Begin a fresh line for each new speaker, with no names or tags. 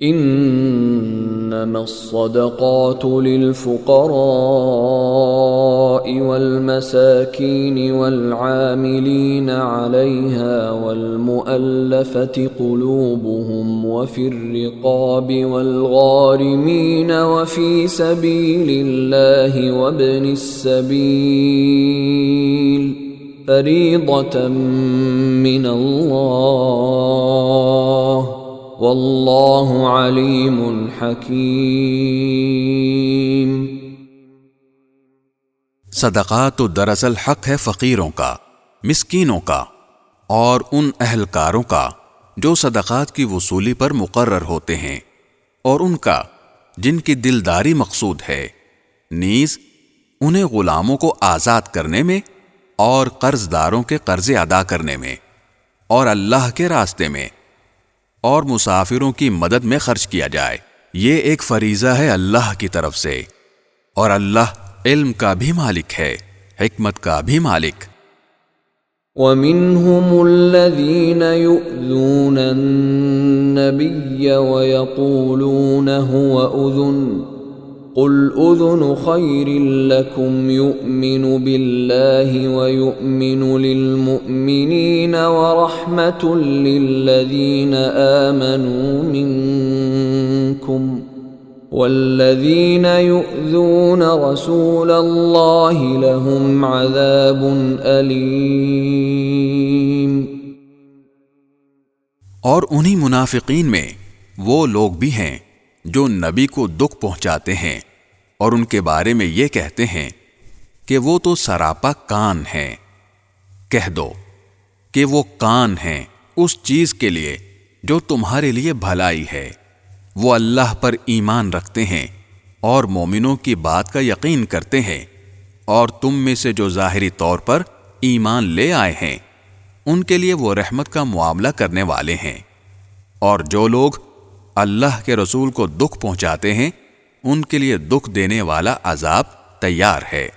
انما الصدقات للفقراء والمساكين والعاملين عليها والمؤلفة قلوبهم وفي الرقاب والغارمين وفي سبيل الله وابن السبيل فريضة من الله واللہ علیم حکیم۔
صدقات تو دراصل حق ہے فقیروں کا، مسکینوں کا اور ان اہلکاروں کا جو صدقات کی وصولی پر مقرر ہوتے ہیں، اور ان کا جن کی دلداری مقصود ہے، نیز انہیں غلاموں کو آزاد کرنے میں اور قرض داروں کے قرضے ادا کرنے میں اور اللہ کے راستے میں اور مسافروں کی مدد میں خرچ کیا جائے۔ یہ ایک فریضہ ہے اللہ کی طرف سے، اور اللہ علم کا بھی مالک ہے، حکمت کا بھی مالک۔
وَمِنْهُمُ الَّذِينَ يُؤْذُونَ النَّبِيَّ وَيَقُولُونَ هُوَ أُذُنٌ قُلْ أُذُنُ خَيْرٍ لَكُمْ يُؤْمِنُ بِاللَّهِ وَيُؤْمِنُ لِلْمُؤْمِنِينَ وَرَحْمَةٌ لِلَّذِينَ آمَنُوا مِنْكُمْ وَالَّذِينَ يُؤْذُونَ رَسُولَ اللَّهِ لَهُمْ عَذَابٌ أَلِيمٌ۔
اور انہی منافقین میں وہ لوگ بھی ہیں جو نبی کو دکھ پہنچاتے ہیں اور ان کے بارے میں یہ کہتے ہیں کہ وہ تو سراپا کان ہیں۔ کہہ دو کہ وہ کان ہیں اس چیز کے لیے جو تمہارے لیے بھلائی ہے۔ وہ اللہ پر ایمان رکھتے ہیں اور مومنوں کی بات کا یقین کرتے ہیں، اور تم میں سے جو ظاہری طور پر ایمان لے آئے ہیں ان کے لیے وہ رحمت کا معاملہ کرنے والے ہیں، اور جو لوگ اللہ کے رسول کو دکھ پہنچاتے ہیں ان کے لیے دکھ دینے والا عذاب تیار ہے۔